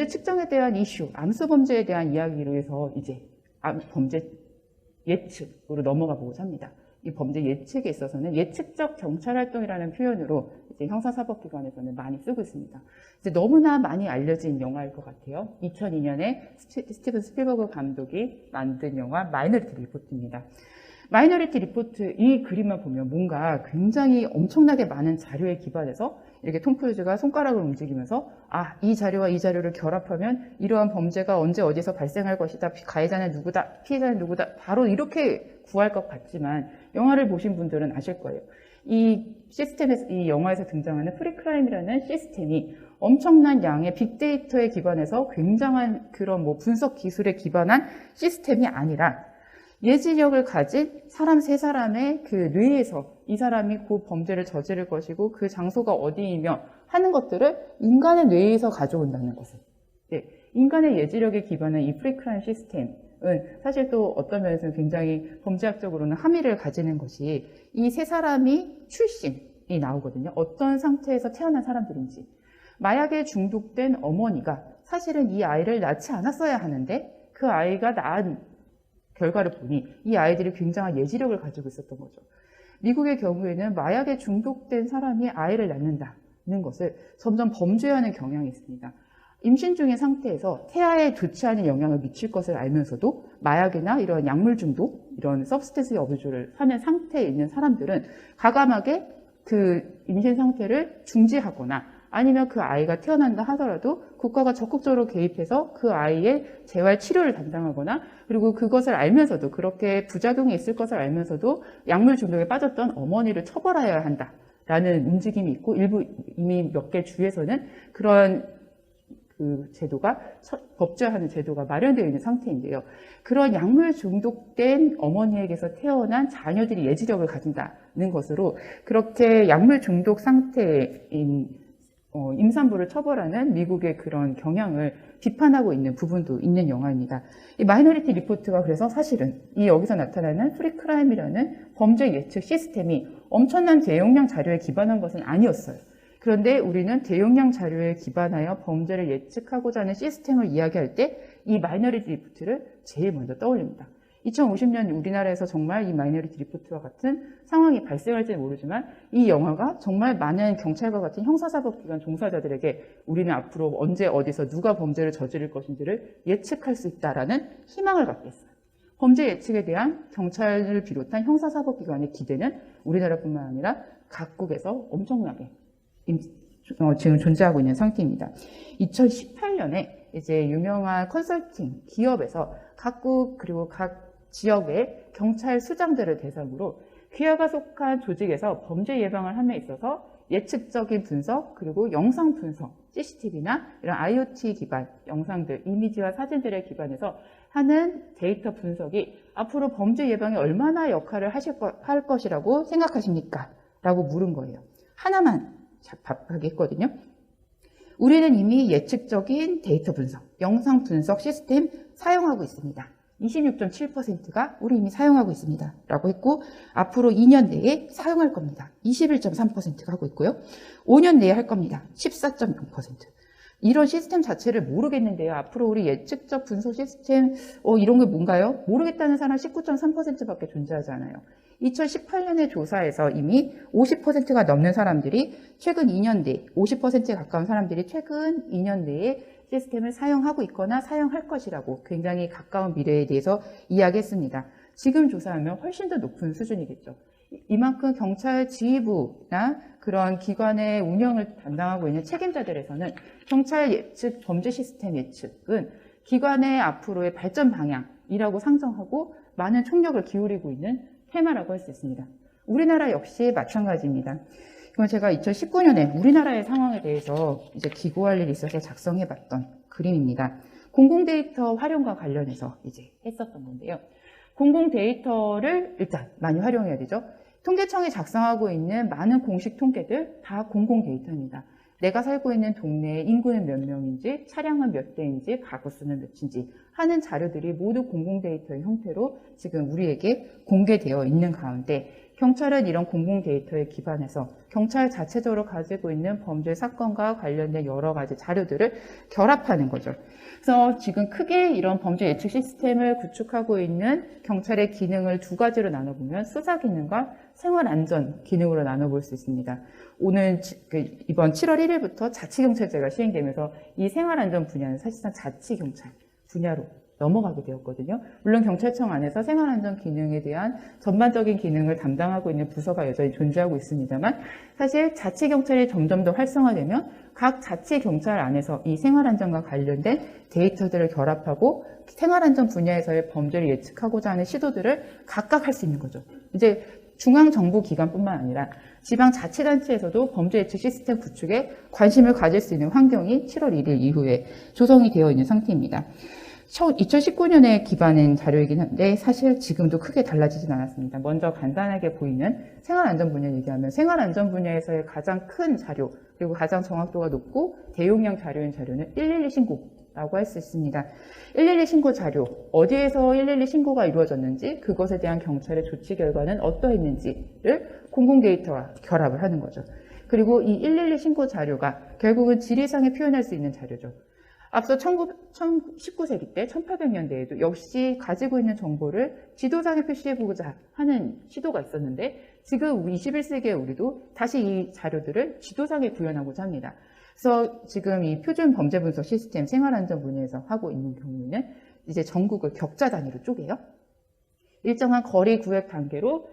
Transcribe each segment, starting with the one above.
범죄 측정에 대한 이슈, 암수 범죄에 대한 이야기로 해서 이제 범죄 예측으로 넘어가 보고자 합니다. 이 범죄 예측에 있어서는 예측적 경찰 활동이라는 표현으로 이제 형사사법기관에서는 많이 쓰고 있습니다. 이제 너무나 많이 알려진 영화일 것 같아요. 2002년에 스티븐 스필버그 감독이 만든 영화 마이너리티 리포트입니다. 마이너리티 리포트 이 그림만 보면 뭔가 굉장히 엄청나게 많은 자료에 기반해서 이렇게 톰 크루즈가 손가락을 움직이면서 이 자료와 이 자료를 결합하면 이러한 범죄가 언제 어디서 발생할 것이다. 가해자는 누구다. 피해자는 누구다. 바로 이렇게 구할 것 같지만 영화를 보신 분들은 아실 거예요. 이 시스템에서, 이 영화에서 등장하는 프리크라임이라는 시스템이 엄청난 양의 빅데이터에 기반해서 굉장한 그런 분석 기술에 기반한 시스템이 아니라 예지력을 가진 사람 세 사람의 그 뇌에서 이 사람이 그 범죄를 저지를 것이고 그 장소가 어디이며 하는 것들을 인간의 뇌에서 가져온다는 것을. 인간의 예지력에 기반한 이 프리크라임 시스템은 사실 또 어떤 면에서는 굉장히 범죄학적으로는 함의를 가지는 것이 이 세 사람이 출신이 나오거든요. 어떤 상태에서 태어난 사람들인지. 마약에 중독된 어머니가 사실은 이 아이를 낳지 않았어야 하는데 그 아이가 낳은 결과를 보니 이 아이들이 굉장한 예지력을 가지고 있었던 거죠. 미국의 경우에는 마약에 중독된 사람이 아이를 낳는다는 것을 점점 범죄화하는 경향이 있습니다. 임신 중인 상태에서 태아에 좋지 않은 영향을 미칠 것을 알면서도 마약이나 이런 약물 중독, 이런 서브스턴스 어뷰즈를 하는 상태에 있는 사람들은 과감하게 그 임신 상태를 중지하거나 아니면 그 아이가 태어난다 하더라도 국가가 적극적으로 개입해서 그 아이의 재활 치료를 담당하거나 그리고 그것을 알면서도 그렇게 부작용이 있을 것을 알면서도 약물 중독에 빠졌던 어머니를 처벌해야 한다라는 움직임이 있고 일부 이미 몇 개 주에서는 그런 그 제도가 법제화하는 제도가 마련되어 있는 상태인데요. 그런 약물 중독된 어머니에게서 태어난 자녀들이 예지력을 가진다는 것으로 그렇게 약물 중독 상태인 임산부를 처벌하는 미국의 그런 경향을 비판하고 있는 부분도 있는 영화입니다. 이 마이너리티 리포트가 그래서 사실은 이 여기서 나타나는 프리크라임이라는 범죄 예측 시스템이 엄청난 대용량 자료에 기반한 것은 아니었어요. 그런데 우리는 대용량 자료에 기반하여 범죄를 예측하고자 하는 시스템을 이야기할 때 이 마이너리티 리포트를 제일 먼저 떠올립니다. 2050년 우리나라에서 정말 이 마이너리티 리포트와 같은 상황이 발생할지는 모르지만 이 영화가 정말 많은 경찰과 같은 형사사법기관 종사자들에게 우리는 앞으로 언제 어디서 누가 범죄를 저지를 것인지를 예측할 수 있다라는 희망을 갖게 했어요. 범죄 예측에 대한 경찰을 비롯한 형사사법기관의 기대는 우리나라뿐만 아니라 각국에서 엄청나게 지금 존재하고 있는 상태입니다. 2018년에 이제 유명한 컨설팅 기업에서 각국 그리고 각 지역의 경찰 수장들을 대상으로 귀하가 속한 조직에서 범죄 예방을 함에 있어서 예측적인 분석 그리고 영상 분석, CCTV나 이런 IoT 기반 영상들, 이미지와 사진들에 기반해서 하는 데이터 분석이 앞으로 범죄 예방에 얼마나 역할을 할 것이라고 생각하십니까? 라고 물은 거예요. 하나만 답하게 했거든요. 우리는 이미 예측적인 데이터 분석, 영상 분석 시스템 사용하고 있습니다. 26.7%가 우리 이미 사용하고 있습니다. 라고 했고 앞으로 2년 내에 사용할 겁니다. 21.3%가 하고 있고요. 5년 내에 할 겁니다. 14.6%. 이런 시스템 자체를 모르겠는데요. 앞으로 우리 예측적 분석 시스템 이런 게 뭔가요? 모르겠다는 사람 19.3%밖에 존재하지 않아요. 2018년의 조사에서 이미 50%가 넘는 사람들이 최근 2년 내에 50%에 가까운 사람들이 최근 2년 내에 시스템을 사용하고 있거나 사용할 것이라고 굉장히 가까운 미래에 대해서 이야기했습니다. 지금 조사하면 훨씬 더 높은 수준이겠죠. 이만큼 경찰 지휘부나 그런 기관의 운영을 담당하고 있는 책임자들에서는 경찰 예측, 범죄 시스템 예측은 기관의 앞으로의 발전 방향이라고 상정하고 많은 총력을 기울이고 있는 테마라고 할 수 있습니다. 우리나라 역시 마찬가지입니다. 이건 제가 2019년에 우리나라의 상황에 대해서 이제 기고할 일이 있어서 작성해봤던 그림입니다. 공공 데이터 활용과 관련해서 이제 했었던 건데요. 공공 데이터를 일단 많이 활용해야 되죠. 통계청이 작성하고 있는 많은 공식 통계들 다 공공 데이터입니다. 내가 살고 있는 동네의 인구는 몇 명인지, 차량은 몇 대인지, 가구 수는 몇인지 하는 자료들이 모두 공공 데이터의 형태로 지금 우리에게 공개되어 있는 가운데 경찰은 이런 공공 데이터에 기반해서 경찰 자체적으로 가지고 있는 범죄 사건과 관련된 여러 가지 자료들을 결합하는 거죠. 그래서 지금 크게 이런 범죄 예측 시스템을 구축하고 있는 경찰의 기능을 두 가지로 나눠보면 수사 기능과 생활 안전 기능으로 나눠볼 수 있습니다. 오늘 이번 7월 1일부터 자치경찰제가 시행되면서 이 생활 안전 분야는 사실상 자치경찰 분야로 넘어가게 되었거든요. 물론 경찰청 안에서 생활안전 기능에 대한 전반적인 기능을 담당하고 있는 부서가 여전히 존재하고 있습니다만 사실 자치경찰이 점점 더 활성화되면 각 자치경찰 안에서 이 생활안전과 관련된 데이터들을 결합하고 생활안전 분야에서의 범죄를 예측하고자 하는 시도들을 각각 할 수 있는 거죠. 이제 중앙정부기관뿐만 아니라 지방자치단체에서도 범죄 예측 시스템 구축에 관심을 가질 수 있는 환경이 7월 1일 이후에 조성이 되어 있는 상태입니다. 2019년에 기반한 자료이긴 한데 사실 지금도 크게 달라지진 않았습니다. 먼저 간단하게 보이는 생활안전 분야 얘기하면 생활안전 분야에서의 가장 큰 자료 그리고 가장 정확도가 높고 대용량 자료인 자료는 112 신고라고 할 수 있습니다. 112 신고 자료, 어디에서 112 신고가 이루어졌는지 그것에 대한 경찰의 조치 결과는 어떠했는지를 공공 데이터와 결합을 하는 거죠. 그리고 이 112 신고 자료가 결국은 지리상에 표현할 수 있는 자료죠. 앞서 19세기 때 1800년대에도 역시 가지고 있는 정보를 지도상에 표시해보고자 하는 시도가 있었는데 지금 21세기의 우리도 다시 이 자료들을 지도상에 구현하고자 합니다. 그래서 지금 이 표준 범죄 분석 시스템 생활안전 분야에서 하고 있는 경우에는 이제 전국을 격자 단위로 쪼개요. 일정한 거리 구획 단계로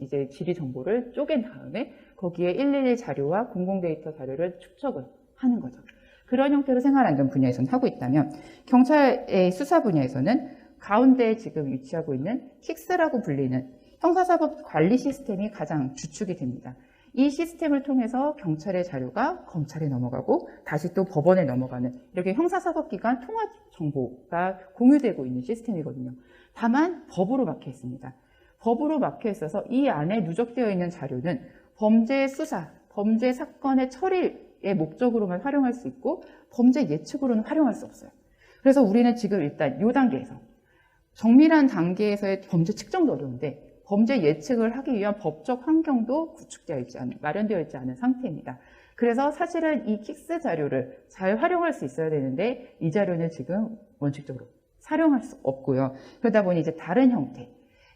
이제 지리 정보를 쪼갠 다음에 거기에 112 자료와 공공 데이터 자료를 축적을 하는 거죠. 그런 형태로 생활안전 분야에서는 하고 있다면 경찰의 수사 분야에서는 가운데에 지금 위치하고 있는 킥스라고 불리는 형사사법 관리 시스템이 가장 주축이 됩니다. 이 시스템을 통해서 경찰의 자료가 검찰에 넘어가고 다시 또 법원에 넘어가는 이렇게 형사사법기관 통합 정보가 공유되고 있는 시스템이거든요. 다만 법으로 막혀 있습니다. 법으로 막혀 있어서 이 안에 누적되어 있는 자료는 범죄 수사, 범죄 사건의 처리의 목적으로만 활용할 수 있고 범죄 예측으로는 활용할 수 없어요. 그래서 우리는 지금 일단 이 단계에서 정밀한 단계에서의 범죄 측정도 어려운데 범죄 예측을 하기 위한 법적 환경도 마련되어 있지 않은 상태입니다. 그래서 사실은 이 킥스 자료를 잘 활용할 수 있어야 되는데 이 자료는 지금 원칙적으로 사용할 수 없고요. 그러다 보니 이제 다른 형태,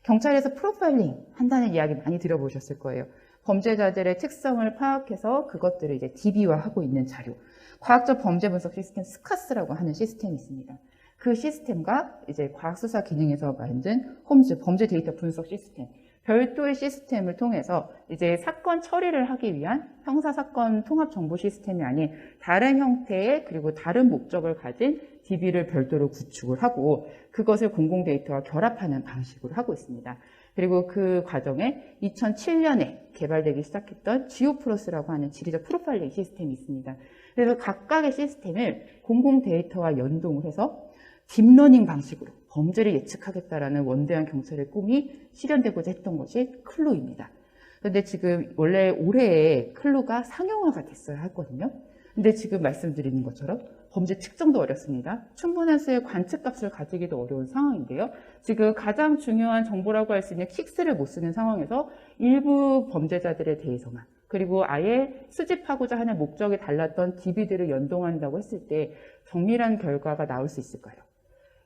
경찰에서 프로파일링 한다는 이야기 많이 들어보셨을 거예요. 범죄자들의 특성을 파악해서 그것들을 이제 DB화하고 있는 자료, 과학적 범죄 분석 시스템 스카스라고 하는 시스템이 있습니다. 그 시스템과 이제 과학수사 기능에서 만든 홈즈 범죄 데이터 분석 시스템, 별도의 시스템을 통해서 이제 사건 처리를 하기 위한 형사사건 통합 정보 시스템이 아닌 다른 형태의 그리고 다른 목적을 가진 DB를 별도로 구축을 하고 그것을 공공 데이터와 결합하는 방식으로 하고 있습니다. 그리고 그 과정에 2007년에 개발되기 시작했던 지오프로스라고 하는 지리적 프로파일링 시스템이 있습니다. 그래서 각각의 시스템을 공공 데이터와 연동을 해서 딥러닝 방식으로 범죄를 예측하겠다라는 원대한 경찰의 꿈이 실현되고자 했던 것이 클루입니다. 그런데 지금 원래 올해에 클루가 상용화가 됐어야 했거든요. 근데 지금 말씀드리는 것처럼 범죄 측정도 어렵습니다. 충분한 수의 관측값을 가지기도 어려운 상황인데요. 지금 가장 중요한 정보라고 할 수 있는 킥스를 못 쓰는 상황에서 일부 범죄자들에 대해서만 그리고 아예 수집하고자 하는 목적이 달랐던 DB들을 연동한다고 했을 때 정밀한 결과가 나올 수 있을까요?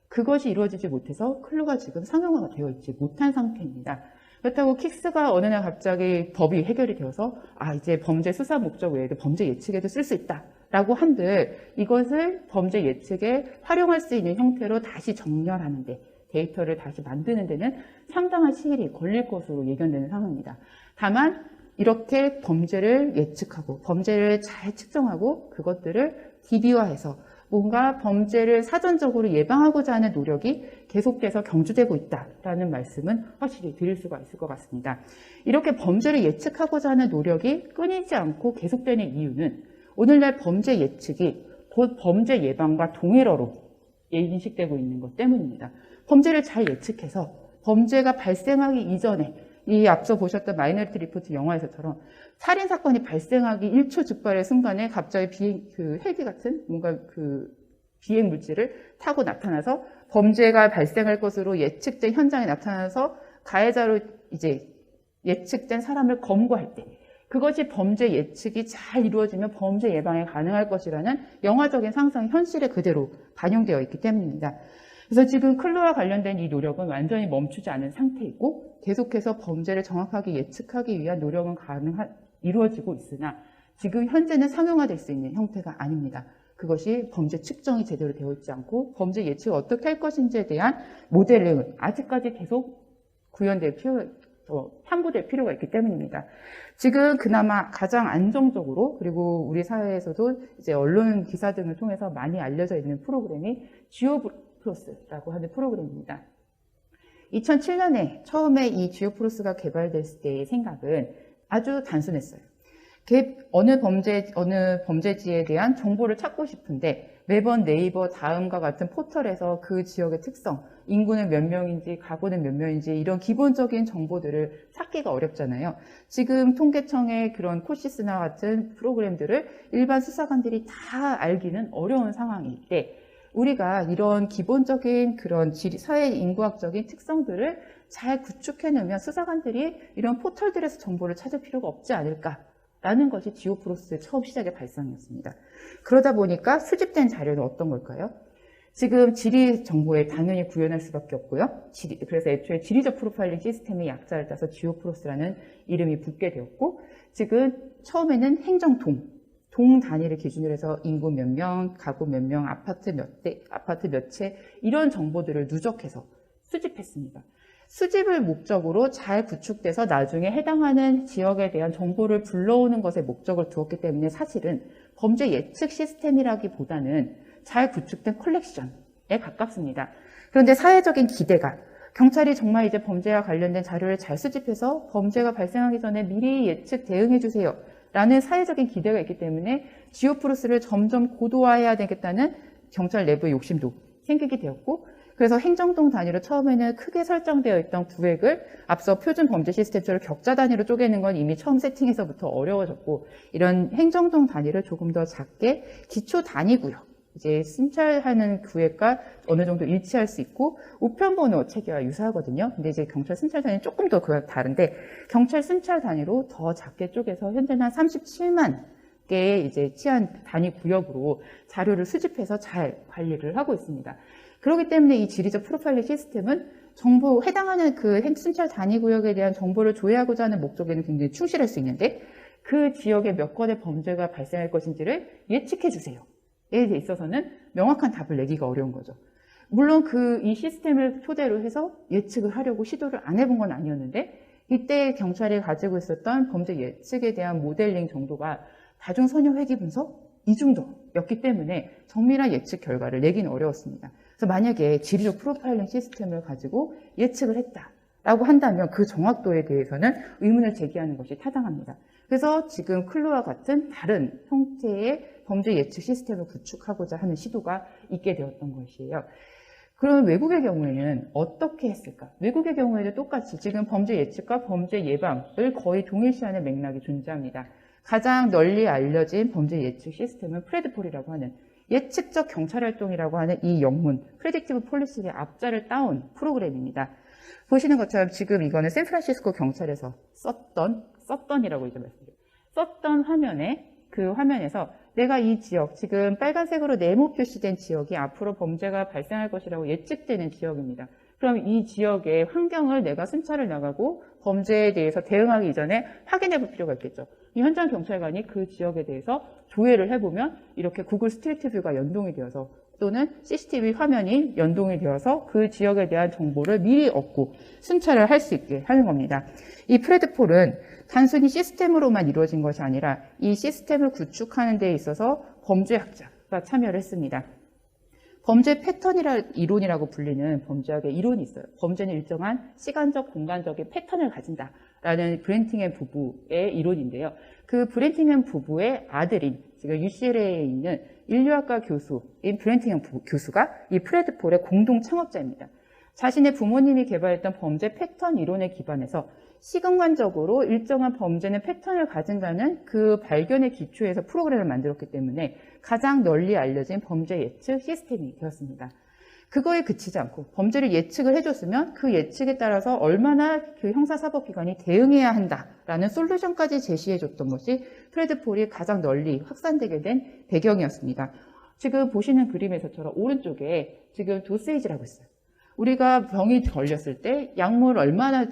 그것이 이루어지지 못해서 클루가 지금 상용화가 되어 있지 못한 상태입니다. 그렇다고 킥스가 어느 날 갑자기 법이 해결이 되어서 이제 범죄 수사 목적 외에도 범죄 예측에도 쓸 수 있다라고 한들 이것을 범죄 예측에 활용할 수 있는 형태로 다시 정렬하는 데 데이터를 다시 만드는 데는 상당한 시일이 걸릴 것으로 예견되는 상황입니다. 다만 이렇게 범죄를 예측하고 범죄를 잘 측정하고 그것들을 DB화해서 뭔가 범죄를 사전적으로 예방하고자 하는 노력이 계속돼서 경주되고 있다라는 말씀은 확실히 드릴 수가 있을 것 같습니다. 이렇게 범죄를 예측하고자 하는 노력이 끊이지 않고 계속되는 이유는 오늘날 범죄 예측이 곧 범죄 예방과 동일어로 인식되고 있는 것 때문입니다. 범죄를 잘 예측해서 범죄가 발생하기 이전에 이 앞서 보셨던 마이너리티 리포트 영화에서처럼 살인 사건이 발생하기 1초 즉발의 순간에 갑자기 헬기 같은 뭔가 비행 물질을 타고 나타나서 범죄가 발생할 것으로 예측된 현장에 나타나서 가해자로 이제 예측된 사람을 검거할 때 그것이 범죄 예측이 잘 이루어지면 범죄 예방에 가능할 것이라는 영화적인 상상이 현실에 그대로 반영되어 있기 때문입니다. 그래서 지금 클루와 관련된 이 노력은 완전히 멈추지 않은 상태이고 계속해서 범죄를 정확하게 예측하기 위한 노력은 이루어지고 있으나 지금 현재는 상용화될 수 있는 형태가 아닙니다. 그것이 범죄 측정이 제대로 되어 있지 않고 범죄 예측을 어떻게 할 것인지에 대한 모델링은 아직까지 계속 탐구될 필요가 있기 때문입니다. 지금 그나마 가장 안정적으로 그리고 우리 사회에서도 이제 언론 기사 등을 통해서 많이 알려져 있는 프로그램이 지오프로스라고 하는 프로그램입니다. 2007년에 처음에 이 지오프로스가 개발됐을 때의 생각은 아주 단순했어요. 어느 범죄지에 대한 정보를 찾고 싶은데 매번 네이버 다음과 같은 포털에서 그 지역의 특성, 인구는 몇 명인지 가구는 몇 명인지 이런 기본적인 정보들을 찾기가 어렵잖아요. 지금 통계청의 그런 코시스나 같은 프로그램들을 일반 수사관들이 다 알기는 어려운 상황일 때 우리가 이런 기본적인 그런 사회 인구학적인 특성들을 잘 구축해내면 수사관들이 이런 포털들에서 정보를 찾을 필요가 없지 않을까라는 것이 지오프로스의 처음 시작의 발상이었습니다. 그러다 보니까 수집된 자료는 어떤 걸까요? 지금 지리 정보에 당연히 구현할 수밖에 없고요. 그래서 애초에 지리적 프로파일링 시스템의 약자를 따서 지오프로스라는 이름이 붙게 되었고 지금 처음에는 행정동 동 단위를 기준으로 해서 인구 몇 명, 가구 몇 명, 아파트 몇 대, 아파트 몇 채 이런 정보들을 누적해서 수집했습니다. 수집을 목적으로 잘 구축돼서 나중에 해당하는 지역에 대한 정보를 불러오는 것에 목적을 두었기 때문에 사실은 범죄 예측 시스템이라기보다는 잘 구축된 컬렉션에 가깝습니다. 그런데 사회적인 기대가 경찰이 정말 이제 범죄와 관련된 자료를 잘 수집해서 범죄가 발생하기 전에 미리 예측 대응해 주세요 라는 사회적인 기대가 있기 때문에 지오프로스를 점점 고도화해야 되겠다는 경찰 내부의 욕심도 생기게 되었고 그래서 행정동 단위로 처음에는 크게 설정되어 있던 구획을 앞서 표준 범죄 시스템처럼 격자 단위로 쪼개는 건 이미 처음 세팅에서부터 어려워졌고 이런 행정동 단위를 조금 더 작게 기초 단위 구역 이제 순찰하는 구획과 어느 정도 일치할 수 있고 우편번호 체계와 유사하거든요. 근데 이제 경찰 순찰 단위는 조금 더 다른데 경찰 순찰 단위로 더 작게 쪼개서 현재는 한 37만 개의 이제 치안 단위 구역으로 자료를 수집해서 잘 관리를 하고 있습니다. 그렇기 때문에 이 지리적 프로파일링 시스템은 해당하는 그 순찰 단위 구역에 대한 정보를 조회하고자 하는 목적에는 굉장히 충실할 수 있는데 그 지역에 몇 건의 범죄가 발생할 것인지를 예측해 주세요. 에 있어서는 명확한 답을 내기가 어려운 거죠. 물론 이 시스템을 토대로 해서 예측을 하려고 시도를 안 해본 건 아니었는데 이때 경찰이 가지고 있었던 범죄 예측에 대한 모델링 정도가 다중선여 회귀 분석 이 정도였기 때문에 정밀한 예측 결과를 내기는 어려웠습니다. 그래서 만약에 지리적 프로파일링 시스템을 가지고 예측을 했다라고 한다면 그 정확도에 대해서는 의문을 제기하는 것이 타당합니다. 그래서 지금 클루와 같은 다른 형태의 범죄 예측 시스템을 구축하고자 하는 시도가 있게 되었던 것이에요. 그럼 외국의 경우에는 어떻게 했을까? 외국의 경우에도 똑같이 지금 범죄 예측과 범죄 예방을 거의 동일시하는 맥락이 존재합니다. 가장 널리 알려진 범죄 예측 시스템은 프레드폴이라고 하는 예측적 경찰활동이라고 하는 이 영문 프레딕티브 폴리싱의 앞자를 따온 프로그램입니다. 보시는 것처럼 지금 이거는 샌프란시스코 경찰에서 썼던이라고 이제 말씀드려요. 썼던 그 화면에서 내가 이 지역, 지금 빨간색으로 네모 표시된 지역이 앞으로 범죄가 발생할 것이라고 예측되는 지역입니다. 그럼 이 지역의 환경을 내가 순찰을 나가고 범죄에 대해서 대응하기 이전에 확인해 볼 필요가 있겠죠. 이 현장 경찰관이 그 지역에 대해서 조회를 해보면 이렇게 구글 스트리트 뷰가 연동이 되어서 또는 CCTV 화면이 연동이 되어서 그 지역에 대한 정보를 미리 얻고 순찰을 할 수 있게 하는 겁니다. 이 프레드폴은 단순히 시스템으로만 이루어진 것이 아니라 이 시스템을 구축하는 데 있어서 범죄학자가 참여를 했습니다. 범죄 이론이라고 불리는 범죄학의 이론이 있어요. 범죄는 일정한 시간적, 공간적인 패턴을 가진다라는 브렌팅햄 부부의 이론인데요. 그 브렌팅햄 부부의 아들인 지금 UCLA에 있는 인류학과 교수인 브렌팅햄 교수가 이 프레드폴의 공동 창업자입니다. 자신의 부모님이 개발했던 범죄 패턴 이론에 기반해서 시공간적으로 일정한 범죄는 패턴을 가진다는 그 발견의 기초에서 프로그램을 만들었기 때문에 가장 널리 알려진 범죄 예측 시스템이 되었습니다. 그거에 그치지 않고 범죄를 예측을 해줬으면 그 예측에 따라서 얼마나 그 형사사법기관이 대응해야 한다라는 솔루션까지 제시해줬던 것이 프레드 폴이 가장 널리 확산되게 된 배경이었습니다. 지금 보시는 그림에서처럼 오른쪽에 지금 도세이지라고 있어요. 우리가 병이 걸렸을 때 약을 얼마나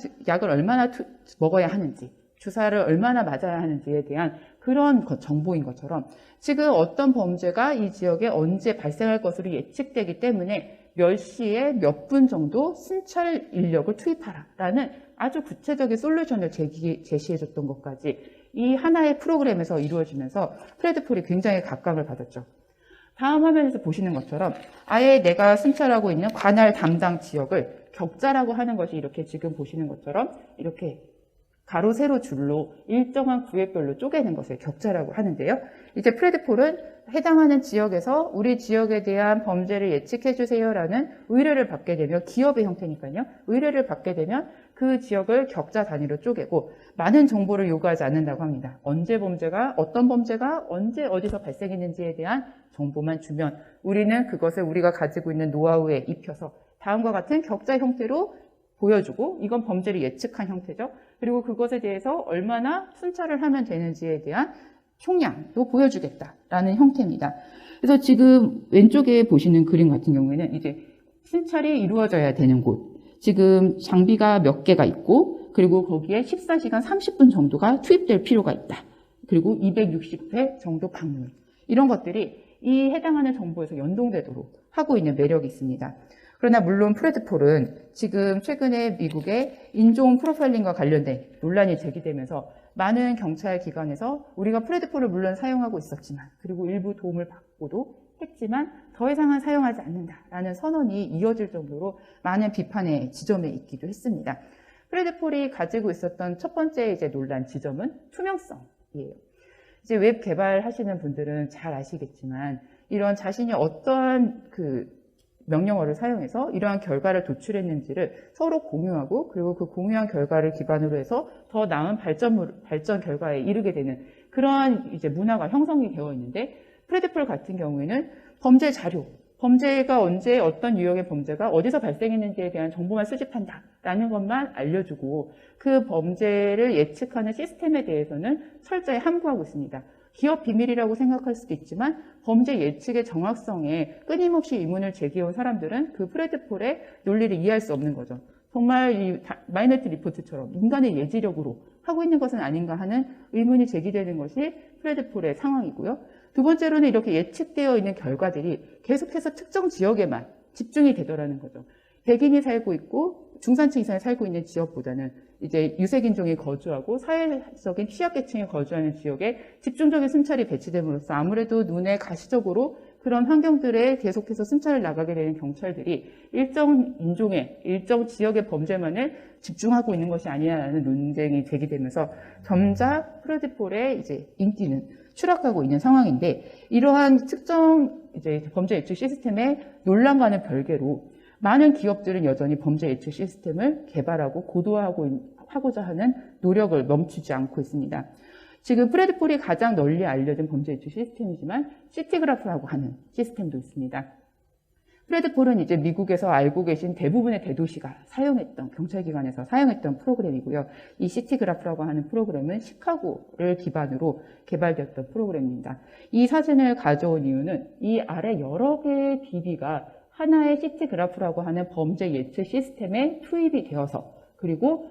먹어야 하는지, 주사를 얼마나 맞아야 하는지에 대한 그런 정보인 것처럼 지금 어떤 범죄가 이 지역에 언제 발생할 것으로 예측되기 때문에 몇 시에 몇 분 정도 순찰 인력을 투입하라라는 아주 구체적인 솔루션을 제시해줬던 것까지 이 하나의 프로그램에서 이루어지면서 프레드 폴이 굉장히 각광을 받았죠. 다음 화면에서 보시는 것처럼 아예 내가 순찰하고 있는 관할 담당 지역을 격자라고 하는 것이 이렇게 지금 보시는 것처럼 이렇게 가로 세로 줄로 일정한 구역별로 쪼개는 것을 격자라고 하는데요. 이제 프레드 폴은 해당하는 지역에서 우리 지역에 대한 범죄를 예측해 주세요라는 의뢰를 받게 되면, 기업의 형태니까요. 의뢰를 받게 되면 그 지역을 격자 단위로 쪼개고 많은 정보를 요구하지 않는다고 합니다. 언제 범죄가, 어떤 범죄가 언제 어디서 발생했는지에 대한 정보만 주면 우리는 그것을 우리가 가지고 있는 노하우에 입혀서 다음과 같은 격자 형태로 보여주고, 이건 범죄를 예측한 형태죠. 그리고 그것에 대해서 얼마나 순찰을 하면 되는지에 대한 총량도 보여주겠다라는 형태입니다. 그래서 지금 왼쪽에 보시는 그림 같은 경우에는 이제 순찰이 이루어져야 되는 곳, 지금 장비가 몇 개가 있고, 그리고 거기에 14시간 30분 정도가 투입될 필요가 있다. 그리고 260회 정도 방문. 이런 것들이 이 해당하는 정보에서 연동되도록 하고 있는 매력이 있습니다. 그러나 물론 프레드 폴은 지금 최근에 미국의 인종 프로파일링과 관련된 논란이 제기되면서 많은 경찰 기관에서 우리가 프레드 폴을 물론 사용하고 있었지만, 그리고 일부 도움을 받고도 했지만 더 이상은 사용하지 않는다라는 선언이 이어질 정도로 많은 비판의 지점에 있기도 했습니다. 프레드 폴이 가지고 있었던 첫 번째 이제 논란 지점은 투명성이에요. 이제 웹 개발하시는 분들은 잘 아시겠지만 이런 자신이 어떠한 명령어를 사용해서 이러한 결과를 도출했는지를 서로 공유하고, 그리고 그 공유한 결과를 기반으로 해서 더 나은 발전 결과에 이르게 되는 그러한 이제 문화가 형성이 되어 있는데, 프레드 폴 같은 경우에는 범죄 자료, 범죄가 언제 어떤 유형의 범죄가 어디서 발생했는지에 대한 정보만 수집한다라는 것만 알려주고 그 범죄를 예측하는 시스템에 대해서는 철저히 함구하고 있습니다. 기업 비밀이라고 생각할 수도 있지만 범죄 예측의 정확성에 끊임없이 의문을 제기해온 사람들은 그 프레드 폴의 논리를 이해할 수 없는 거죠. 정말 이 마이너리티 리포트처럼 인간의 예지력으로 하고 있는 것은 아닌가 하는 의문이 제기되는 것이 프레드 폴의 상황이고요. 두 번째로는 이렇게 예측되어 있는 결과들이 계속해서 특정 지역에만 집중이 되더라는 거죠. 백인이 살고 있고 중산층 이상이 살고 있는 지역보다는 이제 유색인종이 거주하고 사회적인 취약계층이 거주하는 지역에 집중적인 순찰이 배치됨으로써 아무래도 눈에 가시적으로 그런 환경들에 계속해서 순찰을 나가게 되는 경찰들이 일정 인종의, 일정 지역의 범죄만을 집중하고 있는 것이 아니냐라는 논쟁이 제기되면서 점차 프레드 폴의 이제 인기는 추락하고 있는 상황인데, 이러한 특정 이제 범죄 예측 시스템의 논란과는 별개로 많은 기업들은 여전히 범죄 예측 시스템을 개발하고 고도화하고자 하는 노력을 멈추지 않고 있습니다. 지금 프레드 폴이 가장 널리 알려진 범죄 예측 시스템이지만 시티그래프라고 하는 시스템도 있습니다. 프레드 폴은 이제 미국에서 알고 계신 대부분의 대도시가 사용했던, 경찰기관에서 사용했던 프로그램이고요. 이 시티그래프라고 하는 프로그램은 시카고를 기반으로 개발되었던 프로그램입니다. 이 사진을 가져온 이유는 이 아래 여러 개의 DB가 하나의 시티그래프라고 하는 범죄 예측 시스템에 투입이 되어서, 그리고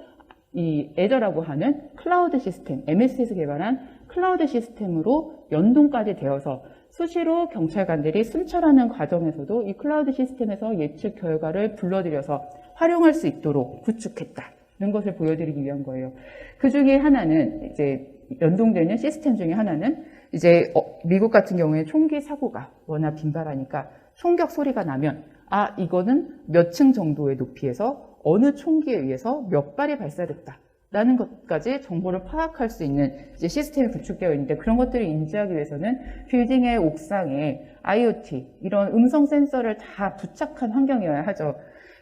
이 에저라고 하는 클라우드 시스템, MS에서 개발한 클라우드 시스템으로 연동까지 되어서 수시로 경찰관들이 순찰하는 과정에서도 이 클라우드 시스템에서 예측 결과를 불러들여서 활용할 수 있도록 구축했다는 것을 보여드리기 위한 거예요. 그 중에 하나는 이제 연동되는 시스템 중에 하나는 이제 미국 같은 경우에 총기 사고가 워낙 빈발하니까 총격 소리가 나면 이거는 몇 층 정도의 높이에서 어느 총기에 의해서 몇 발이 발사됐다 라는 것까지 정보를 파악할 수 있는 이제 시스템이 구축되어 있는데, 그런 것들을 인지하기 위해서는 빌딩의 옥상에 IoT, 이런 음성 센서를 다 부착한 환경이어야 하죠.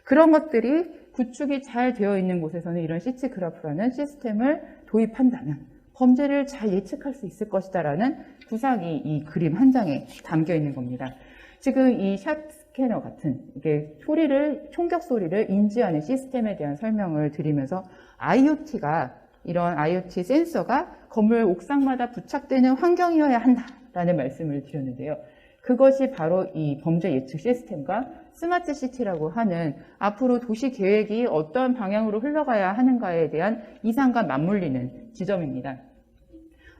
그런 것들이 구축이 잘 되어 있는 곳에서는 이런 시티그래프라는 시스템을 도입한다면 범죄를 잘 예측할 수 있을 것이다라는 구상이 이 그림 한 장에 담겨 있는 겁니다. 지금 이 스캐너 같은 이게 총격 소리를 인지하는 시스템에 대한 설명을 드리면서 IoT가 이런 IoT 센서가 건물 옥상마다 부착되는 환경이어야 한다라는 말씀을 드렸는데요. 그것이 바로 이 범죄 예측 시스템과 스마트 시티라고 하는 앞으로 도시 계획이 어떤 방향으로 흘러가야 하는가에 대한 이상과 맞물리는 지점입니다.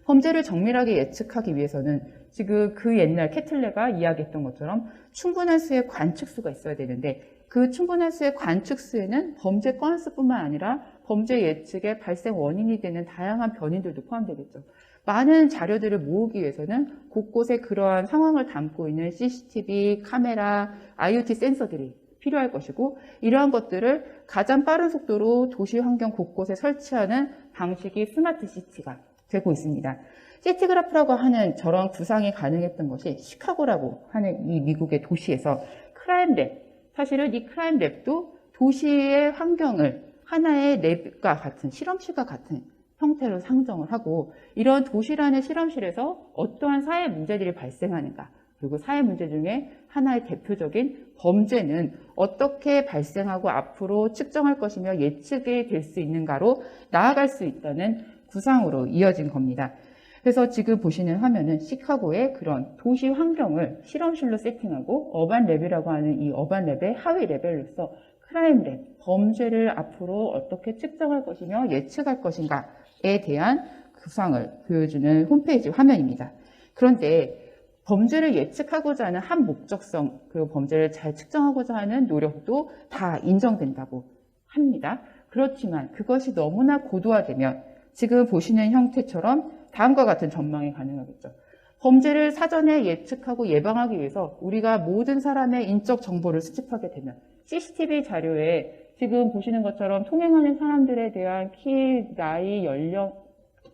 범죄를 정밀하게 예측하기 위해서는 지금 그 옛날 캐틀레가 이야기했던 것처럼 충분한 수의 관측수가 있어야 되는데 그 충분한 수의 관측수에는 범죄 건수뿐만 아니라 범죄 예측의 발생 원인이 되는 다양한 변인들도 포함되겠죠. 많은 자료들을 모으기 위해서는 곳곳에 그러한 상황을 담고 있는 CCTV, 카메라, IoT 센서들이 필요할 것이고 이러한 것들을 가장 빠른 속도로 도시 환경 곳곳에 설치하는 방식이 스마트 시티가 되고 있습니다. 시티그래프라고 하는 저런 구상이 가능했던 것이 시카고라고 하는 이 미국의 도시에서 크라임랩, 사실은 이 크라임랩도 도시의 환경을 하나의 랩과 같은 실험실과 같은 형태로 상정을 하고 이런 도시라는 실험실에서 어떠한 사회 문제들이 발생하는가 그리고 사회 문제 중에 하나의 대표적인 범죄는 어떻게 발생하고 앞으로 측정할 것이며 예측이 될 수 있는가로 나아갈 수 있다는 구상으로 이어진 겁니다. 그래서 지금 보시는 화면은 시카고의 그런 도시 환경을 실험실로 세팅하고 어반랩이라고 하는 이 어반랩의 하위 레벨로서 크라임랩, 범죄를 앞으로 어떻게 측정할 것이며 예측할 것인가에 대한 구상을 보여주는 홈페이지 화면입니다. 그런데 범죄를 예측하고자 하는 한 목적성, 그리고 범죄를 잘 측정하고자 하는 노력도 다 인정된다고 합니다. 그렇지만 그것이 너무나 고도화되면 지금 보시는 형태처럼 다음과 같은 전망이 가능하겠죠. 범죄를 사전에 예측하고 예방하기 위해서 우리가 모든 사람의 인적 정보를 수집하게 되면 CCTV 자료에 지금 보시는 것처럼 통행하는 사람들에 대한 키, 나이, 연령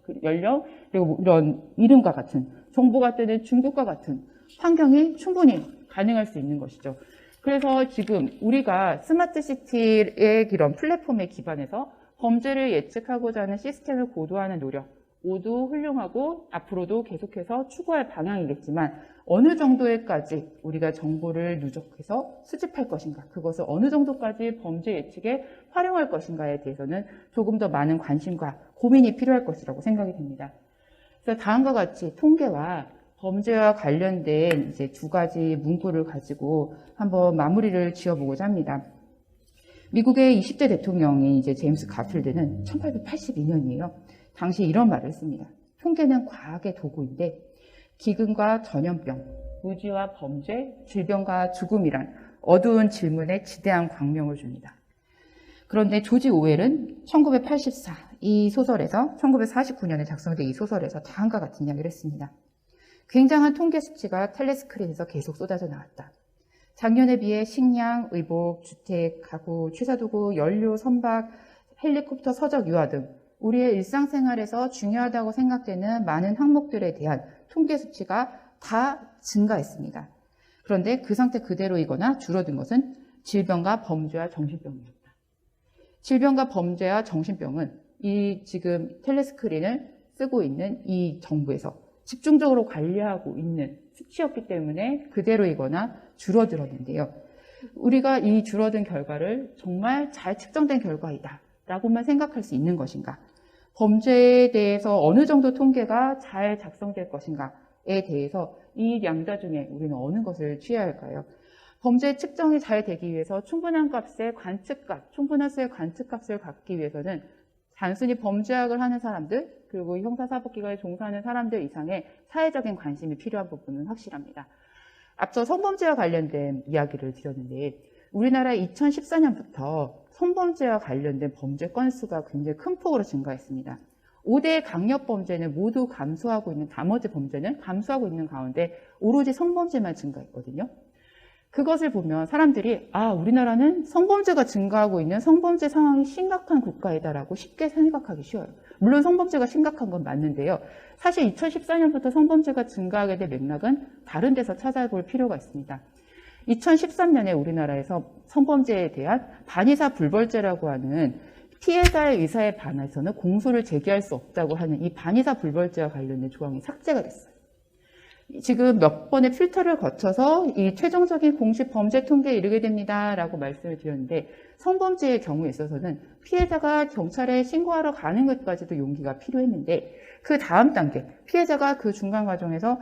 그리고 이런 이름과 같은 정보가 뜨는 중국과 같은 환경이 충분히 가능할 수 있는 것이죠. 그래서 지금 우리가 스마트 시티의 이런 플랫폼에 기반해서 범죄를 예측하고자 하는 시스템을 고도화하는 노력 모두 훌륭하고 앞으로도 계속해서 추구할 방향이겠지만 어느 정도에까지 우리가 정보를 누적해서 수집할 것인가 그것을 어느 정도까지 범죄 예측에 활용할 것인가에 대해서는 조금 더 많은 관심과 고민이 필요할 것이라고 생각이 됩니다. 그래서 다음과 같이 통계와 범죄와 관련된 이제 두 가지 문구를 가지고 한번 마무리를 지어보고자 합니다. 미국의 20대 대통령이 이제 제임스 가필드는 1882년이에요. 당시 이런 말을 했습니다. 통계는 과학의 도구인데 기근과 전염병, 무지와 범죄, 질병과 죽음이란 어두운 질문에 지대한 광명을 줍니다. 그런데 조지 오웰은 1984 이 소설에서 1949년에 작성된 이 소설에서 다음과 같은 이야기를 했습니다. 굉장한 통계 수치가 텔레스크린에서 계속 쏟아져 나왔다. 작년에 비해 식량, 의복, 주택, 가구, 취사도구, 연료, 선박, 헬리콥터, 서적, 유아 등 우리의 일상생활에서 중요하다고 생각되는 많은 항목들에 대한 통계 수치가 다 증가했습니다. 그런데 그 상태 그대로이거나 줄어든 것은 질병과 범죄와 정신병이었다. 질병과 범죄와 정신병은 이 지금 텔레스크린을 쓰고 있는 이 정부에서 집중적으로 관리하고 있는 수치였기 때문에 그대로이거나 줄어들었는데요. 우리가 이 줄어든 결과를 정말 잘 측정된 결과이다 라고만 생각할 수 있는 것인가? 범죄에 대해서 어느 정도 통계가 잘 작성될 것인가에 대해서 이 양자 중에 우리는 어느 것을 취해야 할까요? 범죄 측정이 잘 되기 위해서 충분한 값의 관측값, 충분한 수의 관측값을 갖기 위해서는 단순히 범죄학을 하는 사람들 그리고 형사사법기관에 종사하는 사람들 이상의 사회적인 관심이 필요한 부분은 확실합니다. 앞서 성범죄와 관련된 이야기를 드렸는데 우리나라 2014년부터 성범죄와 관련된 범죄 건수가 굉장히 큰 폭으로 증가했습니다. 5대 강력범죄는 모두 감소하고 있는 나머지 범죄는 감소하고 있는 가운데 오로지 성범죄만 증가했거든요. 그것을 보면 사람들이 우리나라는 성범죄가 증가하고 있는 성범죄 상황이 심각한 국가이다라고 쉽게 생각하기 쉬워요. 물론 성범죄가 심각한 건 맞는데요. 사실 2014년부터 성범죄가 증가하게 된 맥락은 다른 데서 찾아볼 필요가 있습니다. 2013년에 우리나라에서 성범죄에 대한 반의사 불벌죄라고 하는 피해자의 의사에 반해서는 공소를 제기할 수 없다고 하는 이 반의사 불벌죄와 관련된 조항이 삭제가 됐어요. 지금 몇 번의 필터를 거쳐서 이 최종적인 공식 범죄 통계에 이르게 됩니다라고 말씀을 드렸는데 성범죄의 경우에 있어서는 피해자가 경찰에 신고하러 가는 것까지도 용기가 필요했는데 그 다음 단계 피해자가 그 중간 과정에서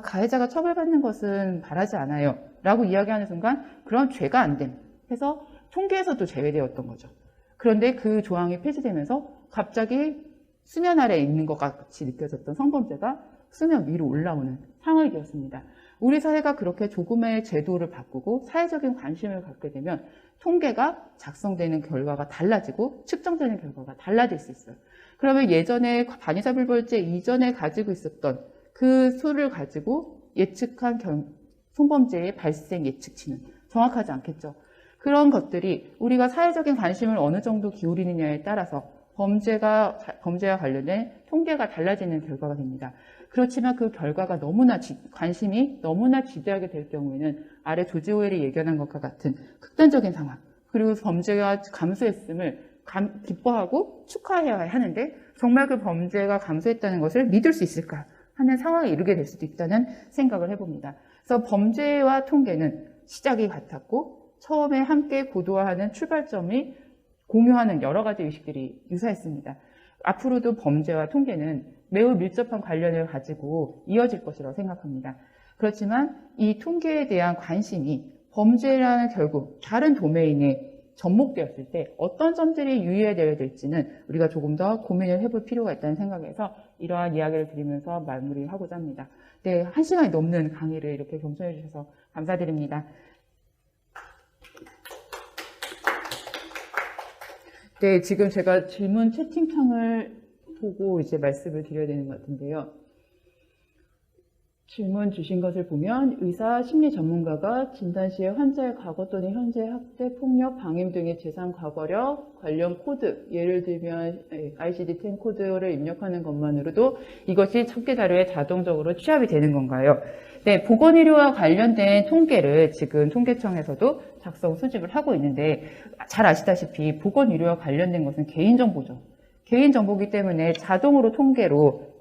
가해자가 처벌받는 것은 바라지 않아요 라고 이야기하는 순간 그런 죄가 안 됨 해서 통계에서도 제외되었던 거죠. 그런데 그 조항이 폐지되면서 갑자기 수면 아래에 있는 것 같이 느껴졌던 성범죄가 수면 위로 올라오는 상황이 되었습니다. 우리 사회가 그렇게 조금의 제도를 바꾸고 사회적인 관심을 갖게 되면 통계가 작성되는 결과가 달라지고 측정되는 결과가 달라질 수 있어요. 그러면 예전에 반의사불벌죄 이전에 가지고 있었던 그 수를 가지고 예측한 성범죄의 발생 예측치는 정확하지 않겠죠. 그런 것들이 우리가 사회적인 관심을 어느 정도 기울이느냐에 따라서 범죄와 관련된 통계가 달라지는 결과가 됩니다. 그렇지만 그 결과가 관심이 너무나 지대하게 될 경우에는 아래 조지 오웰이 예견한 것과 같은 극단적인 상황, 그리고 범죄가 감소했음을 기뻐하고 축하해야 하는데 정말 그 범죄가 감소했다는 것을 믿을 수 있을까 하는 상황에 이르게 될 수도 있다는 생각을 해봅니다. 그래서 범죄와 통계는 시작이 같았고 처음에 함께 고도화하는 출발점이 공유하는 여러 가지 의식들이 유사했습니다. 앞으로도 범죄와 통계는 매우 밀접한 관련을 가지고 이어질 것이라고 생각합니다. 그렇지만 이 통계에 대한 관심이 범죄라는 결국 다른 도메인에 접목되었을 때 어떤 점들이 유의해야 될지는 우리가 조금 더 고민을 해볼 필요가 있다는 생각에서 이러한 이야기를 드리면서 마무리하고자 합니다. 네, 1시간이 넘는 강의를 이렇게 경청해 주셔서 감사드립니다. 네, 지금 제가 질문 채팅창을 보고 이제 말씀을 드려야 되는 것 같은데요. 질문 주신 것을 보면 의사 심리 전문가가 진단 시에 환자의 과거 또는 현재 학대, 폭력, 방임 등의 재산 과거력 관련 코드, 예를 들면 ICD-10 코드를 입력하는 것만으로도 이것이 척기 자료에 자동적으로 취합이 되는 건가요? 네, 보건의료와 관련된 통계를 지금 통계청에서도 작성 수집을 하고 있는데 잘 아시다시피 보건의료와 관련된 것은 개인정보죠. 개인정보이기 때문에 자동으로 통계로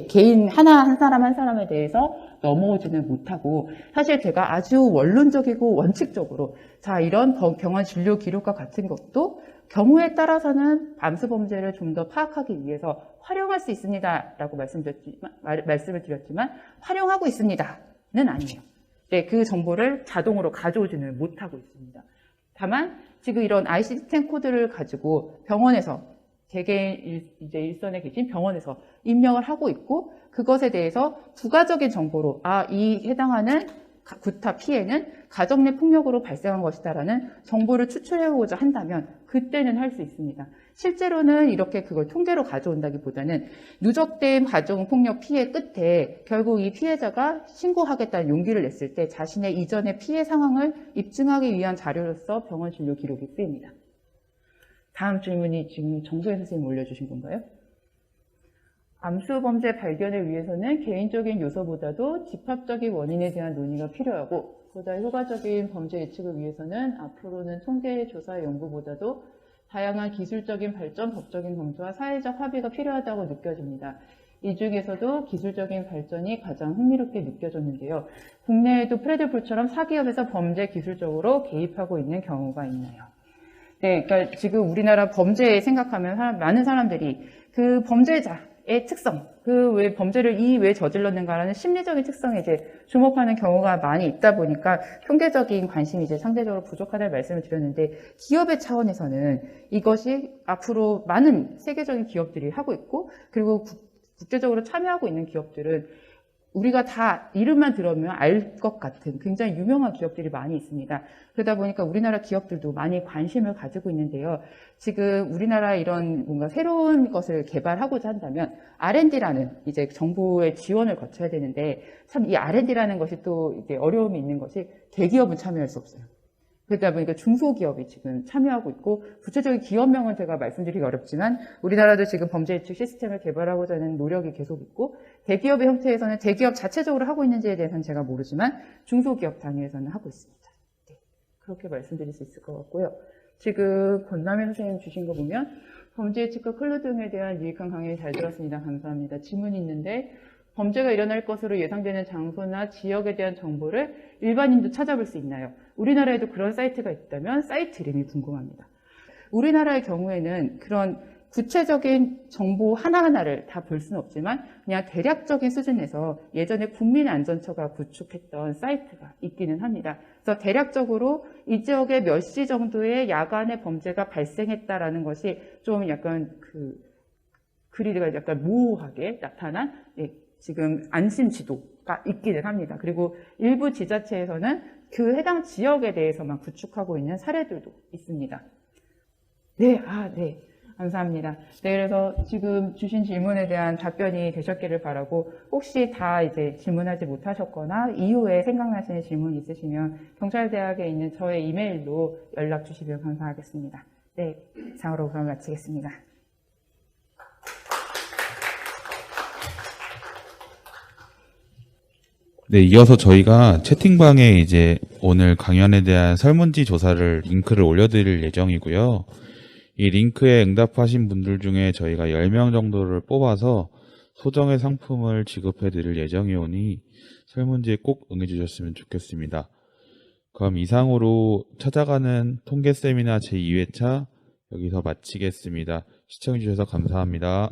개인 한 사람 한 사람에 대해서 넘어오지는 못하고 사실 제가 아주 원론적이고 원칙적으로 이런 병원 진료 기록과 같은 것도 경우에 따라서는 암수 범죄를 좀 더 파악하기 위해서 활용할 수 있습니다라고 말씀을 드렸지만 활용하고 있습니다는 아니에요. 네, 그 정보를 자동으로 가져오지는 못하고 있습니다. 다만 지금 이런 ICD-10 코드를 가지고 병원에서 개개인 이제 일선에 계신 병원에서 입력을 하고 있고 그것에 대해서 부가적인 정보로 이 해당하는 구타 피해는 가정 내 폭력으로 발생한 것이다라는 정보를 추출해보고자 한다면 그때는 할 수 있습니다. 실제로는 이렇게 그걸 통계로 가져온다기보다는 누적된 가정 폭력 피해 끝에 결국 이 피해자가 신고하겠다는 용기를 냈을 때 자신의 이전의 피해 상황을 입증하기 위한 자료로서 병원 진료 기록이 쓰입니다. 다음 질문이 지금 정소혜 선생님 올려주신 건가요? 암수 범죄 발견을 위해서는 개인적인 요소보다도 집합적인 원인에 대한 논의가 필요하고 보다 효과적인 범죄 예측을 위해서는 앞으로는 통계 조사 연구보다도 다양한 기술적인 발전, 법적인 검토와 사회적 합의가 필요하다고 느껴집니다. 이 중에서도 기술적인 발전이 가장 흥미롭게 느껴졌는데요. 국내에도 프레드풀처럼 사기업에서 범죄 기술적으로 개입하고 있는 경우가 있나요? 네, 그러니까 지금 우리나라 범죄에 생각하면 많은 사람들이 그 범죄자의 특성, 그 왜 범죄를 왜 저질렀는가라는 심리적인 특성에 이제 주목하는 경우가 많이 있다 보니까 통계적인 관심이 이제 상대적으로 부족하다는 말씀을 드렸는데 기업의 차원에서는 이것이 앞으로 많은 세계적인 기업들이 하고 있고 그리고 국제적으로 참여하고 있는 기업들은 우리가 다 이름만 들으면 알 것 같은 굉장히 유명한 기업들이 많이 있습니다. 그러다 보니까 우리나라 기업들도 많이 관심을 가지고 있는데요. 지금 우리나라 이런 뭔가 새로운 것을 개발하고자 한다면 R&D라는 이제 정부의 지원을 거쳐야 되는데 참 이 R&D라는 것이 또 이제 어려움이 있는 것이 대기업은 참여할 수 없어요. 그러다 보니까 중소기업이 지금 참여하고 있고 구체적인 기업명은 제가 말씀드리기 어렵지만 우리나라도 지금 범죄 예측 시스템을 개발하고자 하는 노력이 계속 있고 대기업의 형태에서는 대기업 자체적으로 하고 있는지에 대해서는 제가 모르지만 중소기업 단위에서는 하고 있습니다. 네, 그렇게 말씀드릴 수 있을 것 같고요. 지금 권남희 선생님 주신 거 보면 범죄 예측과 클루 등에 대한 유익한 강의 잘 들었습니다. 감사합니다. 질문이 있는데 범죄가 일어날 것으로 예상되는 장소나 지역에 대한 정보를 일반인도 찾아볼 수 있나요? 우리나라에도 그런 사이트가 있다면 사이트 이름이 궁금합니다. 우리나라의 경우에는 그런 구체적인 정보 하나하나를 다 볼 수는 없지만 그냥 대략적인 수준에서 예전에 국민안전처가 구축했던 사이트가 있기는 합니다. 그래서 대략적으로 이 지역에 몇 시 정도에 야간에 범죄가 발생했다라는 것이 좀 약간 그리가 약간 모호하게 나타난 지금 안심 지도가 있기는 합니다. 그리고 일부 지자체에서는 그 해당 지역에 대해서만 구축하고 있는 사례들도 있습니다. 네. 감사합니다. 네, 그래서 지금 주신 질문에 대한 답변이 되셨기를 바라고, 혹시 다 이제 질문하지 못하셨거나 이후에 생각나시는 질문 있으시면 경찰대학에 있는 저의 이메일로 연락 주시면 감사하겠습니다. 네, 이상으로 그럼 마치겠습니다. 네, 이어서 저희가 채팅방에 이제 오늘 강연에 대한 설문지 조사를 링크를 올려드릴 예정이고요. 이 링크에 응답하신 분들 중에 저희가 10명 정도를 뽑아서 소정의 상품을 지급해 드릴 예정이오니 설문지에 꼭 응해 주셨으면 좋겠습니다. 그럼 이상으로 찾아가는 통계 세미나 제2회차 여기서 마치겠습니다. 시청해 주셔서 감사합니다.